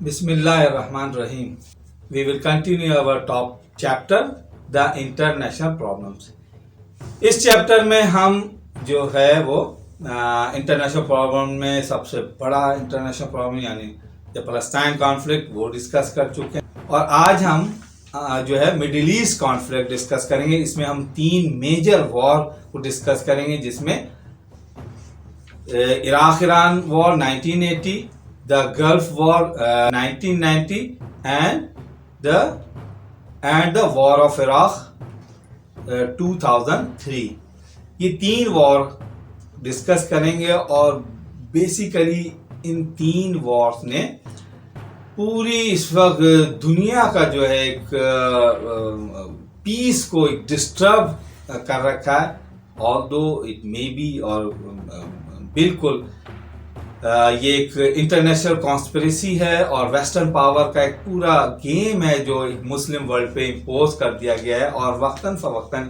Bismillahirrahmanirrahim. We will continue our top chapter, the international problems. इस chapter में हम जो है वो इंटरनेशनल प्रॉब्लम में सबसे बड़ा इंटरनेशनल प्रॉब्लम यानी द पैलेस्टाइन कॉन्फ्लिक्ट वो डिस्कस कर चुके हैं और आज हम जो है मिडिल ईस्ट कॉन्फ्लिक्ट डिस्कस करेंगे। इसमें हम 3 मेजर वॉर को डिस्कस करेंगे, जिसमें Iraq Iran war 1980, the Gulf War 1990 and the War of Iraq 2003। ये 3 वॉर डिस्कस करेंगे और बेसिकली इन 3 वॉर्स ने पूरी इस वक्त दुनिया का जो है एक पीस को एक डिस्टर्ब कर रखा है। ऑल्दो इट मे बी और बिल्कुल ये एक इंटरनेशनल कॉन्स्पिरेसी है और वेस्टर्न पावर का एक पूरा गेम है जो एक मुस्लिम वर्ल्ड पे इम्पोज कर दिया गया है और वक्तन फवक्तन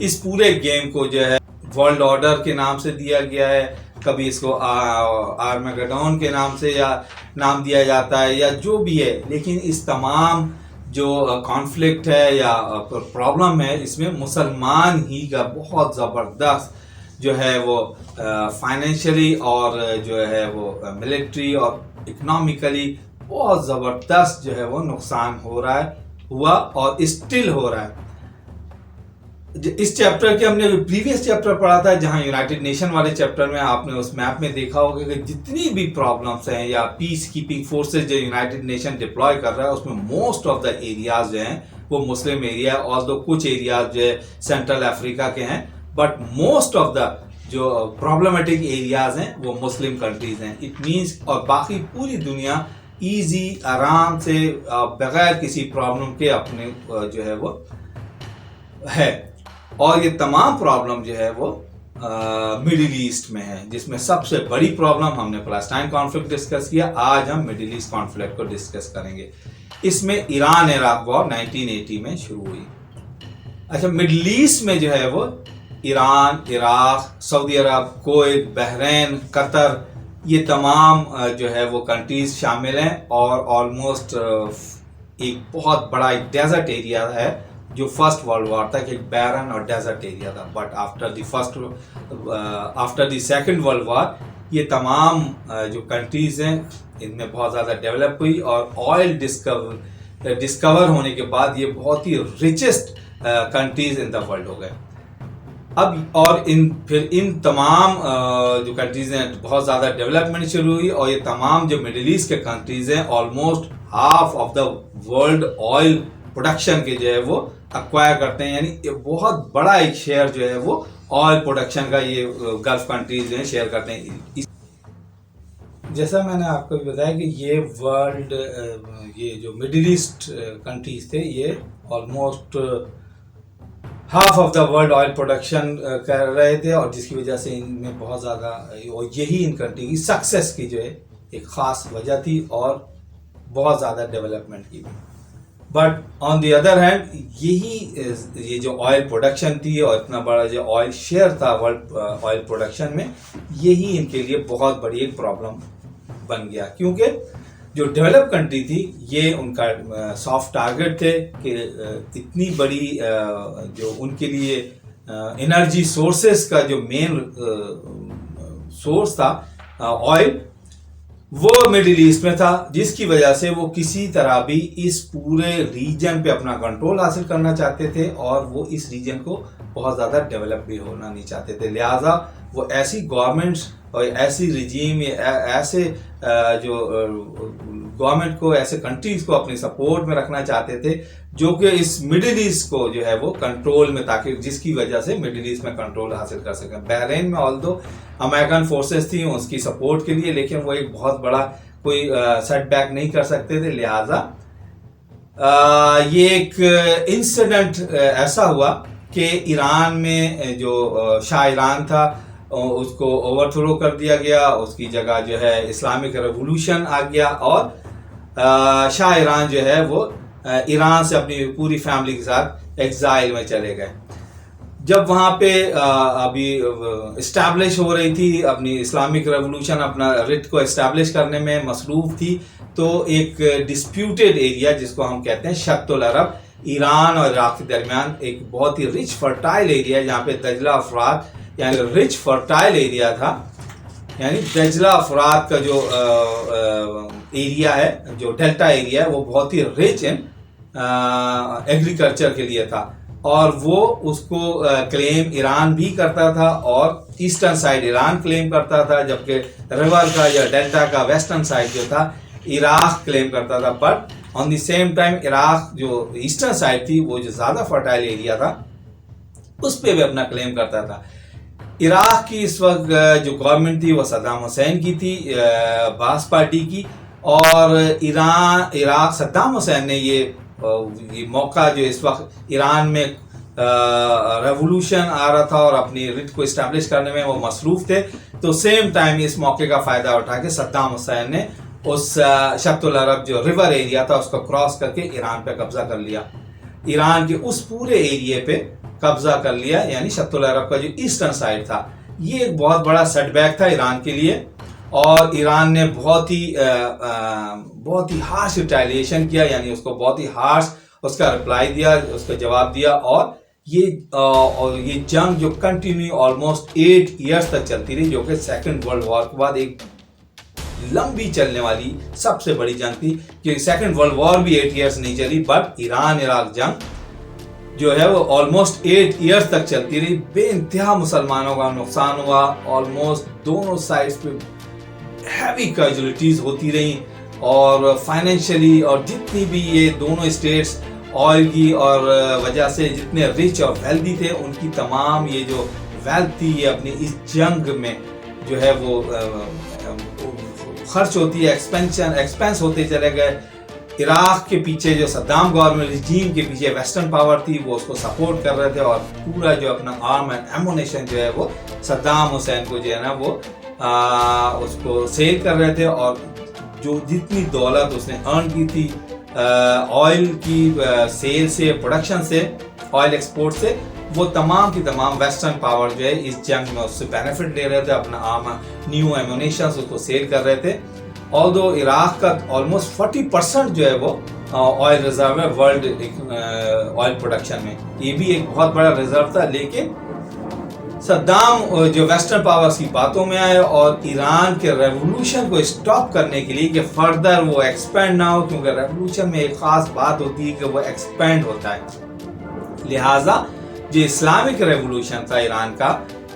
इस पूरे गेम को जो है वर्ल्ड ऑर्डर के नाम से दिया गया है। कभी इसको आर्मेगेडोन के नाम से या नाम दिया जाता है या जो भी है, लेकिन इस तमाम जो कॉन्फ्लिक्ट है या प्रॉब्लम है इसमें मुसलमान ही का बहुत ज़बरदस्त जो है वो फाइनेंशियली और जो है वो मिलिट्री और इकोनॉमिकली बहुत ज़बरदस्त जो है वो नुकसान हुआ और स्टिल हो रहा है। इस चैप्टर के हमने प्रीवियस चैप्टर पढ़ा था जहां यूनाइटेड नेशन वाले चैप्टर में आपने उस मैप में देखा होगा कि जितनी भी प्रॉब्लम्स हैं या पीस कीपिंग फोर्सेज जो यूनाइटेड नेशन डिप्लॉय कर रहा है उसमें मोस्ट ऑफ द एरियाज जो हैं वो मुस्लिम एरिया है। और कुछ एरियाज जो है सेंट्रल अफ्रीका के हैं, बट मोस्ट ऑफ द जो प्रॉब्लमेटिक एरियाज हैं वो मुस्लिम कंट्रीज हैं। इट मीन्स और बाकी पूरी दुनिया इजी आराम से बगैर किसी प्रॉब्लम के अपने जो है वो है। और ये तमाम प्रॉब्लम जो है वो मिडिल ईस्ट में है, जिसमें सबसे बड़ी प्रॉब्लम हमने पैलेस्टाइन कॉन्फ्लिक्ट डिस्कस किया। आज हम मिडिल ईस्ट कॉन्फ्लिक्ट को डिस्कस करेंगे। इसमें ईरान इराक वॉर 1980 में शुरू हुई। अच्छा, मिडिल ईस्ट में जो है वो ईरान, इराक, सऊदी अरब, कुवैत, बहरीन, कतर, ये तमाम जो है वो कंट्रीज शामिल हैं और ऑलमोस्ट एक बहुत बड़ा एक डेजर्ट एरिया है जो फर्स्ट वर्ल्ड वॉर तक एक बैरन और डेजर्ट एरिया था। But after the second world war ये तमाम जो कंट्रीज हैं इनमें बहुत ज़्यादा डेवलप हुई और ऑयल डिस्कवर होने के बाद ये बहुत ही richest countries in the world हो गए। अब और इन तमाम जो कंट्रीज हैं बहुत ज़्यादा डेवलपमेंट शुरू हुई और ये तमाम जो मिडिल ईस्ट के कंट्रीज हैं almost half of the world oil production के जो है वो अक्वायर करते हैं, यानी बहुत बड़ा एक शेयर जो है वो ऑयल प्रोडक्शन का ये गल्फ कंट्रीज जो है शेयर करते हैं। जैसा मैंने आपको बताया कि ये वर्ल्ड ये जो मिडिल ईस्ट कंट्रीज थे ये almost half of the world oil production कर रहे थे और जिसकी वजह से इनमें बहुत ज़्यादा और यही इन कंट्री की सक्सेस की जो है एक ख़ास वजह थी और बहुत ज़्यादा डेवलपमेंट की भी। But on the other hand ये जो ऑयल प्रोडक्शन थी और इतना बड़ा जो ऑयल शेयर था वर्ल्ड ऑयल प्रोडक्शन में, यही इनके लिए बहुत बड़ी एक प्रॉब्लम बन गया, क्योंकि जो डेवलप कंट्री थी ये उनका सॉफ्ट टारगेट थे कि इतनी बड़ी जो उनके लिए एनर्जी सोर्सेस का जो मेन सोर्स था ऑयल वो मिडिल ईस्ट में था, जिसकी वजह से वो किसी तरह भी इस पूरे रीजन पे अपना कंट्रोल हासिल करना चाहते थे और वो इस रीजन को बहुत ज़्यादा डेवलप भी होना नहीं चाहते थे। लिहाजा वो ऐसी गवर्नमेंट्स और ऐसी रिजीम ऐसे जो गवर्नमेंट को ऐसे कंट्रीज को अपने सपोर्ट में रखना चाहते थे जो कि इस मिडिल ईस्ट को जो है वो कंट्रोल में, ताकि जिसकी वजह से मिडिल ईस्ट में कंट्रोल हासिल कर सकें। बहरीन में ऑल्दो अमेरिकन फोर्सेस थी उसकी सपोर्ट के लिए, लेकिन वो एक बहुत बड़ा कोई सेटबैक नहीं कर सकते थे। लिहाजा ये एक इंसिडेंट ऐसा हुआ कि ईरान में जो शाह ईरान था उसको ओवरथ्रो कर दिया गया, उसकी जगह जो है इस्लामिक रेवोल्यूशन आ गया और शाह ईरान जो है वो ईरान से अपनी पूरी फैमिली के साथ एग्जाइल में चले गए। जब वहाँ पे अभी इस्टेब्लिश हो रही थी अपनी इस्लामिक रेवोल्यूशन, अपना रिट को इस्टेब्लिश करने में मसरूफ थी, तो एक डिस्प्यूटेड एरिया जिसको हम कहते हैं शत्तुल अरब, ईरान और इराक के दरमियान एक बहुत ही रिच फर्टाइल एरिया है, जहाँ पे दजला फरात यानी रिच फर्टाइल एरिया था। यानी दजला फरात का जो एरिया है, जो डेल्टा एरिया है, वो बहुत ही रिच इन एग्रीकल्चर के लिए था, और वो उसको क्लेम ईरान भी करता था और ईस्टर्न साइड ईरान क्लेम करता था, जबकि रिवर का या डेल्टा का वेस्टर्न साइड जो था इराक क्लेम करता था। But on the same time Iraq जो ईस्टर्न साइड थी, वो जो ज़्यादा फर्टाइल एरिया था, उस पर भी अपना क्लेम करता था। इराक की इस वक्त जो गवर्नमेंट थी वो सद्दाम हुसैन की थी, बास पार्टी की, और इराक सद्दाम हुसैन ने ये मौका जो इस वक्त ईरान में रेवोल्यूशन आ रहा था और अपनी रिट को इस्टेब्लिश करने में वो मसरूफ थे, तो सेम टाइम इस मौके का फ़ायदा उठा के सद्दाम हुसैन ने उस शत्तुल अरब जो रिवर एरिया था उसको क्रॉस करके ईरान पे कब्जा कर लिया। ईरान के उस पूरे एरिया पे कब्जा कर लिया, यानी शत्तुल अरब का जो ईस्टर्न साइड था। ये एक बहुत बड़ा सेटबैक था ईरान के लिए, और ईरान ने बहुत ही हार्श रिटेलिएशन किया, यानी उसको बहुत ही हार्श उसका रिप्लाई दिया, उसका जवाब दिया, और ये जंग जो कंटिन्यू ऑलमोस्ट 8 ईयर्स तक चलती रही, जो कि सेकेंड वर्ल्ड वॉर के बाद एक लंबी चलने वाली सबसे बड़ी जंग थी, क्योंकि सेकेंड वर्ल्ड वॉर भी 8 ईयर्स नहीं चली, बट ईरान इराक जंग जो है वो ऑलमोस्ट 8 ईयर्स तक चलती रही। बेइंतहा मुसलमानों का नुकसान हुआ, ऑलमोस्ट दोनों साइड्स पे हैवी कैजुअलिटीज होती रही, और फाइनेंशियली और जितनी भी ये दोनों स्टेट्स ऑयल की और वजह से जितने रिच और वेल्दी थे, उनकी तमाम ये जो वेल्थ थी ये अपनी इस जंग में जो है वो खर्च होती है, एक्सपेंस होते चले गए। इराक के पीछे जो सद्दाम गवर्नमेंट रिजीम के पीछे वेस्टर्न पावर थी, वो उसको सपोर्ट कर रहे थे, और पूरा जो अपना आर्म एंड एमुनेशन जो है वो सद्दाम हुसैन को जो है ना वो उसको सेल कर रहे थे, और जो जितनी दौलत उसने अर्न की थी ऑयल की सेल से, प्रोडक्शन से, ऑयल एक्सपोर्ट से, वो तमाम की तमाम वेस्टर्न पावर जो है इस जंग में उससे बेनिफिट ले रहे थे, अपना आर्म न्यू एमुनेशन उसको सेल कर रहे थे। ऑल्दो इराक का ऑलमोस्ट 40% जो है वो ऑयल रिजर्व है वर्ल्ड ऑयल प्रोडक्शन में, ये भी एक बहुत बड़ा रिजर्व था। लेकिन सद्दाम जो वेस्टर्न पावर्स की बातों में आए और ईरान के रेवोल्यूशन को स्टॉप करने के लिए कि फर्दर वो एक्सपेंड ना हो, क्योंकि रेवोल्यूशन में एक खास बात होती है कि वो एक्सपेंड होता है, लिहाजा जो इस्लामिक रेवोल्यूशन था ईरान का,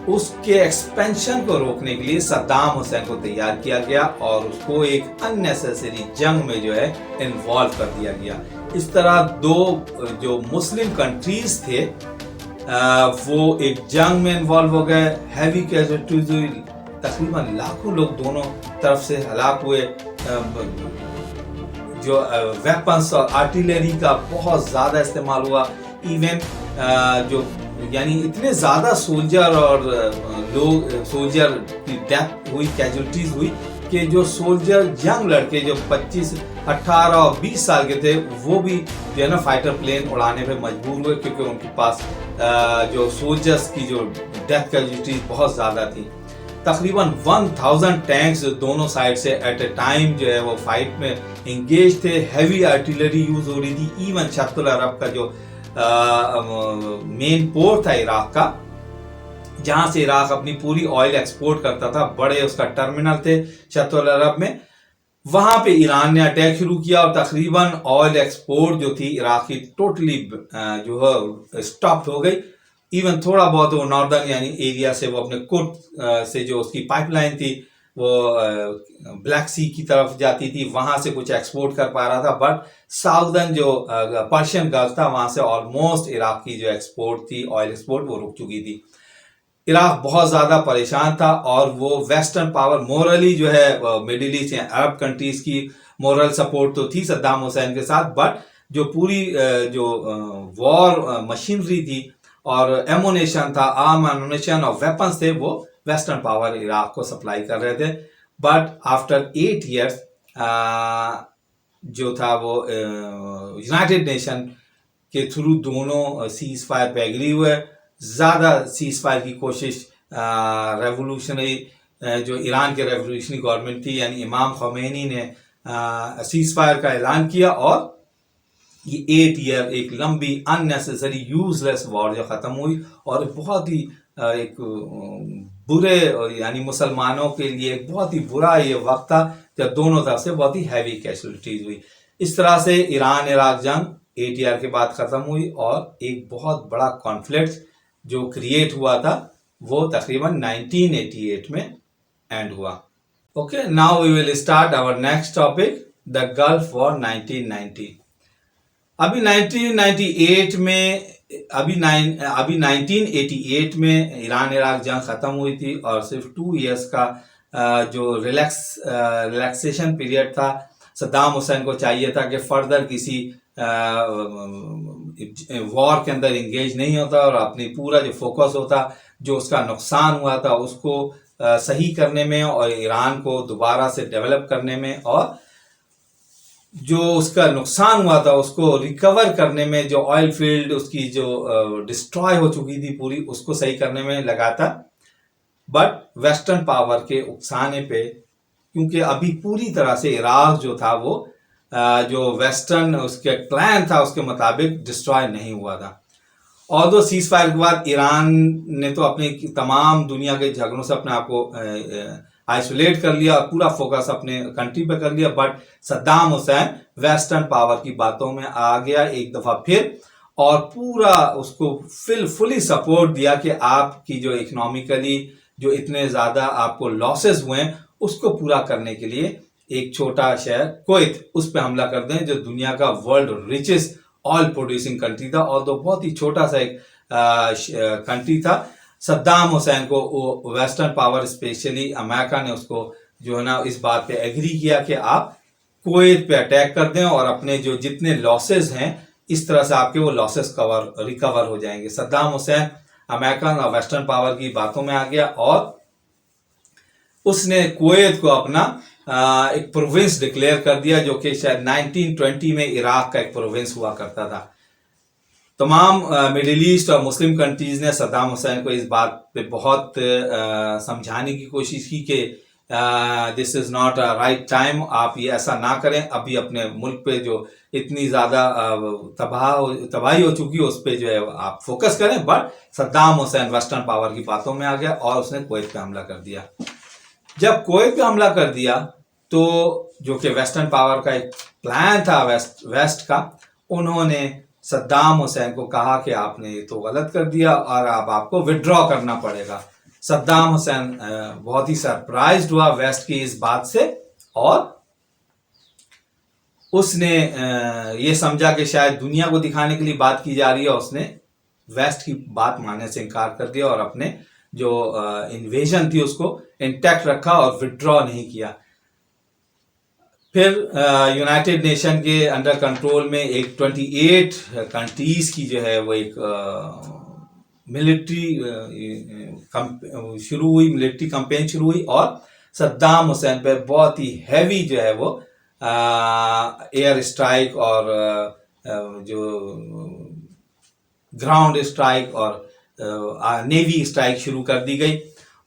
उसके एक्सपेंशन को रोकने के लिए सद्दाम हुसैन को तैयार किया गया और उसको एक अननेसेसरी जंग में जो है इन्वॉल्व कर दिया गया। इस तरह दो जो मुस्लिम कंट्रीज थे वो एक जंग में इन्वॉल्व हो गए, हैवी कैजुअल्टीज हुई, तकरीबन लाखों लोग दोनों तरफ से हलाक हुए, जो वेपन्स और आर्टिलरी का बहुत ज़्यादा इस्तेमाल हुआ, इवन जो यानी इतने ज़्यादा सोल्जर और सोल्जर की डेथ हुई, कैजुअल्टीज हुई, कि जो सोल्जर यंग लड़के जो 25, 18 और 20 साल के थे, वो भी जो है ना फाइटर प्लेन उड़ाने पे मजबूर हुए, क्योंकि उनके पास जो सोल्जर्स की जो डेथ कैजुअल्टीज बहुत ज़्यादा थी। तकरीबन 1000 टैंक्स दोनों साइड से एट ए टाइम जो है वो फाइट में इंगेज थे, हैवी आर्टिलरी यूज हो रही थी। इवन शत्तुल अरब का जो मेन पोर्ट था इराक का, जहां से इराक अपनी पूरी ऑयल एक्सपोर्ट करता था, बड़े उसका टर्मिनल थे शत्तुल अरब में, वहां पे ईरान ने अटैक शुरू किया और तकरीबन ऑयल एक्सपोर्ट जो थी इराक की टोटली जो है स्टॉप हो गई। इवन थोड़ा बहुत वो नॉर्दर्न यानी एरिया से वो अपने कुर्द से जो उसकी पाइपलाइन थी वो ब्लैक सी की तरफ जाती थी, वहां से कुछ एक्सपोर्ट कर पा रहा था, बट साउदर्न जो पर्शियन गल्फ था वहां से ऑलमोस्ट इराक की जो एक्सपोर्ट थी, ऑयल एक्सपोर्ट, वो रुक चुकी थी। इराक बहुत ज़्यादा परेशान था और वो वेस्टर्न पावर मोरली जो है मिडिल ईस्ट या अरब कंट्रीज की मोरल सपोर्ट तो थी सद्दाम हुसैन के साथ, बट जो पूरी जो वॉर मशीनरी थी और एमुनेशन था, आर्म एमुनेशन और वेपन्स थे, वो वेस्टर्न पावर इराक को सप्लाई कर रहे थे। बट आफ्टर 8 ईयर्स जो था वो यूनाइटेड नेशन के थ्रू दोनों सीज फायर पे एग्री हुए, ज़्यादा सीज फायर की कोशिश रेवोल्यूशनरी जो ईरान के रेवोल्यूशनरी गवर्नमेंट थी यानी इमाम खमैनी ने सीज फायर का ऐलान किया और ये 8 ईयर एक लंबी अननेसेसरी यूजलेस वॉर जो ख़त्म हुई और बहुत ही एक बुरे यानी मुसलमानों के लिए एक बहुत ही बुरा ये वक्त था जब दोनों तरफ से बहुत ही हैवी कैजुअलिटीज हुई। इस तरह से ईरान इराक जंग 8 ईयर के बाद ख़त्म हुई और एक बहुत बड़ा कॉन्फ्लिक्ट जो क्रिएट हुआ था वो तकरीबन 1988 में एंड हुआ। Okay, now we will start our next topic, the Gulf War 1990। अभी 1998 में अभी 1988 में ईरान इराक जंग ख़त्म हुई थी और सिर्फ 2 इयर्स का जो रिलैक्सेशन पीरियड था। सद्दाम हुसैन को चाहिए था कि फर्दर किसी वॉर के अंदर इंगेज नहीं होता और अपनी पूरा जो फोकस होता जो उसका नुकसान हुआ था उसको सही करने में और ईरान को दोबारा से डेवलप करने में और जो उसका नुकसान हुआ था उसको रिकवर करने में, जो ऑयल फील्ड उसकी जो डिस्ट्रॉय हो चुकी थी पूरी उसको सही करने में लगा था। बट वेस्टर्न पावर के उकसाने पे, क्योंकि अभी पूरी तरह से इराक जो था वो जो वेस्टर्न उसके प्लान था उसके मुताबिक डिस्ट्रॉय नहीं हुआ था। और दो सीज फायर के बाद ईरान ने तो अपने तमाम दुनिया के झगड़ों से अपने आप को आइसोलेट कर लिया और पूरा फोकस अपने कंट्री पे कर लिया। But Saddam Hussain western power की बातों में आ गया एक दफा फिर और पूरा उसको फुली सपोर्ट दिया कि आपकी जो इकोनॉमिकली जो इतने ज्यादा आपको लॉसेस हुए हैं उसको पूरा करने के लिए एक छोटा शहर कुवैत उस पर हमला कर दें जो दुनिया का world richest oil producing country था और तो बहुत ही छोटा सा एक कंट्री था। सद्दाम हुसैन को वो वेस्टर्न पावर स्पेशली अमेरिका ने उसको जो है ना इस बात पे एग्री किया कि आप कुवैत पे अटैक कर दें और अपने जो जितने लॉसेस हैं इस तरह से आपके वो लॉसेस रिकवर हो जाएंगे। सद्दाम हुसैन अमेरिकन और वेस्टर्न पावर की बातों में आ गया और उसने कुवैत को अपना एक प्रोविंस डिक्लेयर कर दिया जो कि शायद 1920 में इराक का एक प्रोविंस हुआ करता था। तमाम मिडिल ईस्ट और मुस्लिम कंट्रीज ने सद्दाम हुसैन को इस बात पे बहुत समझाने की कोशिश की कि this is not a right time, आप ये ऐसा ना करें, अभी अपने मुल्क पे जो इतनी ज़्यादा तबाही हो चुकी है उस पर जो है आप फोकस करें। But Saddam Hussain western power की बातों में आ गया और उसने कुवैत पे हमला कर दिया। जब कुवैत पे हमला कर दिया तो जो कि वेस्टर्न पावर का एक प्लान था वेस्ट का, उन्होंने सद्दाम हुसैन को कहा कि आपने ये तो गलत कर दिया और अब आपको विड्रॉ करना पड़ेगा। सद्दाम हुसैन बहुत ही सरप्राइज्ड हुआ वेस्ट की इस बात से और उसने ये समझा कि शायद दुनिया को दिखाने के लिए बात की जा रही है। उसने वेस्ट की बात मानने से इनकार कर दिया और अपने जो इन्वेजन थी उसको इंटैक्ट रखा और विड्रॉ नहीं किया। फिर यूनाइटेड नेशन के अंडर कंट्रोल में एक 28 कंट्रीज की जो है वो एक मिलिट्री शुरू हुई, मिलिट्री कैंपेन शुरू हुई और सद्दाम हुसैन पे बहुत ही हैवी जो है वो एयर स्ट्राइक और जो ग्राउंड स्ट्राइक और नेवी स्ट्राइक शुरू कर दी गई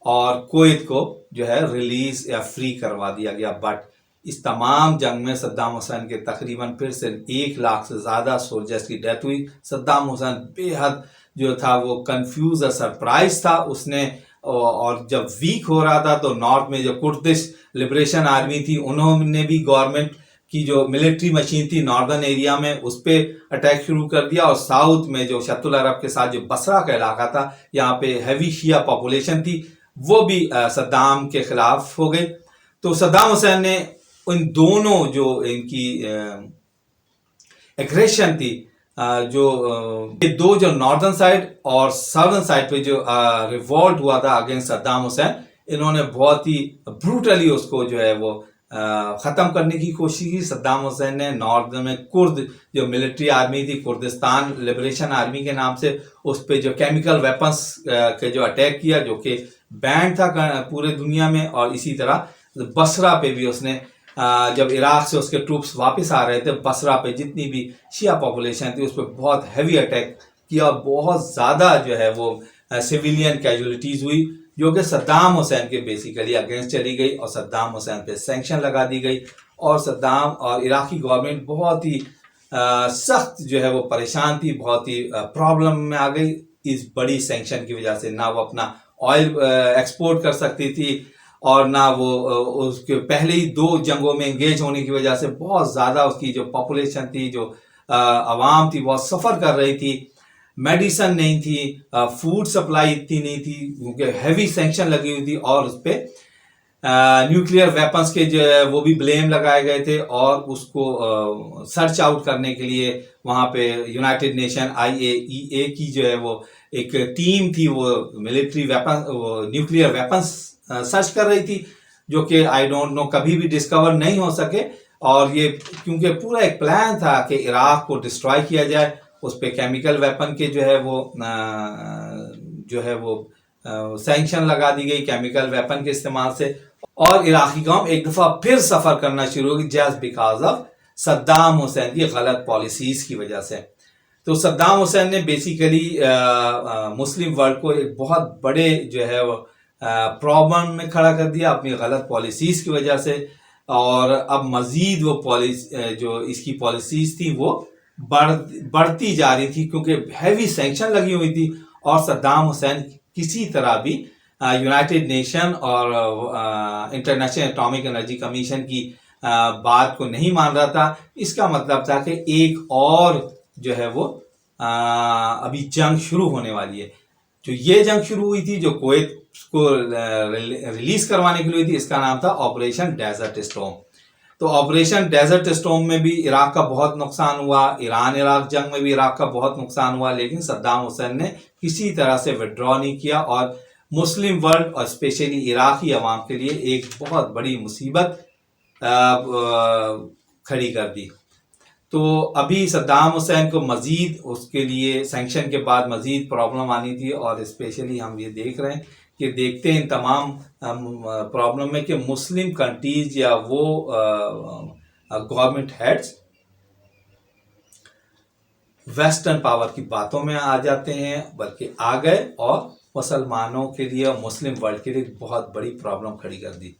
और कुवैत को जो है रिलीज या फ्री करवा दिया गया। बट इस तमाम जंग में सद्दाम हुसैन के तकरीबन फिर से 1 लाख से ज़्यादा सोल्जर्स की डेथ हुई। सद्दाम हुसैन बेहद जो था वो कंफ्यूज और सरप्राइज था। उसने और जब वीक हो रहा था तो नॉर्थ में जो कुर्दिश लिबरेशन आर्मी थी उन्होंने भी गवर्नमेंट की जो मिलिट्री मशीन थी नॉर्दर्न एरिया में उस पर अटैक शुरू कर दिया और साउथ में जो शतुल अरब के साथ जो बसरा का इलाका था यहाँ पे हैवी शिया पॉपुलेशन थी वो भी सद्दाम के खिलाफ हो गई। तो सद्दाम हुसैन ने इन दोनों जो इनकी एग्रेशन थी जो ये दो जो नॉर्दर्न साइड और साउदर्न साइड पे जो रिवॉल्ट हुआ था अगेंस्ट सद्दाम हुसैन, इन्होंने बहुत ही ब्रूटली उसको जो है वो ख़त्म करने की कोशिश की। सद्दाम हुसैन ने नॉर्थ में कुर्द जो मिलिट्री आर्मी थी कुर्दिस्तान लिबरेशन आर्मी के नाम से उस पर जो केमिकल वेपन्स के जो अटैक किया जो कि बैंड था पूरे दुनिया में। और इसी तरह बसरा पे भी उसने जब इराक से उसके ट्रूप्स वापस आ रहे थे बसरा पे जितनी भी शिया पॉपुलेशन थी उस पर बहुत हैवी अटैक की और बहुत ज़्यादा जो है वो सिविलियन कैजुअलिटीज़ हुई, जो कि सद्दाम हुसैन के बेसिकली अगेंस्ट चली गई और सद्दाम हुसैन पे सैंक्शन लगा दी गई। और सद्दाम और इराकी गवर्नमेंट बहुत ही सख्त जो है वो परेशान थी, बहुत ही प्रॉब्लम में आ गई इस बड़ी सैंक्शन की वजह से। ना वो अपना ऑयल एक्सपोर्ट कर सकती थी और ना वो उसके पहले ही 2 जंगों में एंगेज होने की वजह से बहुत ज़्यादा उसकी जो पॉपुलेशन थी, जो आवाम थी, बहुत सफ़र कर रही थी। मेडिसन नहीं थी, फूड सप्लाई इतनी नहीं थी क्योंकि हैवी सैंक्शन लगी हुई थी और उस पर न्यूक्लियर वेपन्स के जो है वो भी ब्लेम लगाए गए थे। और उसको सर्च आउट करने के लिए वहाँ पे यूनाइटेड नेशन IAEA की जो है वो एक टीम थी, वो मिलिट्री वेपन, वो न्यूक्लियर वेपन्स सर्च कर रही थी, जो कि आई डोंट नो कभी भी डिस्कवर नहीं हो सके। और ये क्योंकि पूरा एक प्लान था कि इराक को डिस्ट्रॉय किया जाए, उस पर केमिकल वेपन के जो है वो सैंक्शन लगा दी गई केमिकल वेपन के इस्तेमाल से। और इराकी कौम एक दफ़ा फिर सफ़र करना शुरू होगी just because of Saddam Hussain की गलत पॉलिसीज़ की वजह से। तो सद्दाम हुसैन ने बेसिकली मुस्लिम वर्ल्ड को एक बहुत बड़े जो है वो प्रॉब्लम में खड़ा कर दिया अपनी गलत पॉलिसीज़ की वजह से। और अब मज़ीद वो जो इसकी पॉलिसीज़ थी वो बढ़ती जा रही थी क्योंकि हैवी सैंक्शन लगी हुई थी और सद्दाम हुसैन किसी तरह भी यूनाइटेड नेशन और इंटरनेशनल एटॉमिक एनर्जी कमीशन की बात को नहीं मान रहा था। इसका मतलब था कि एक और जो है वो अभी जंग शुरू होने वाली है। जो ये जंग शुरू हुई थी, जो कुवैत को रिलीज करवाने के लिए हुई थी, इसका नाम था ऑपरेशन डेजर्ट स्टॉर्म। तो ऑपरेशन डेजर्ट स्टॉर्म में भी इराक का बहुत नुकसान हुआ, ईरान इराक जंग में भी इराक का बहुत नुकसान हुआ, लेकिन सद्दाम हुसैन ने किसी तरह से विड्रॉ नहीं किया और मुस्लिम वर्ल्ड और स्पेशली इराकी अवाम के लिए एक बहुत बड़ी मुसीबत खड़ी कर दी। तो अभी सद्दाम हुसैन को मज़ीद उसके लिए सैंक्शन के बाद मज़ीद प्रॉब्लम आनी थी और स्पेशली हम ये देख रहे हैं कि देखते हैं इन तमाम प्रॉब्लम में कि मुस्लिम कंट्रीज या वो गवर्नमेंट हेड्स वेस्टर्न पावर की बातों में आ जाते हैं, बल्कि आ गए और मुसलमानों के लिए और मुस्लिम वर्ल्ड के लिए बहुत बड़ी प्रॉब्लम खड़ी कर दी।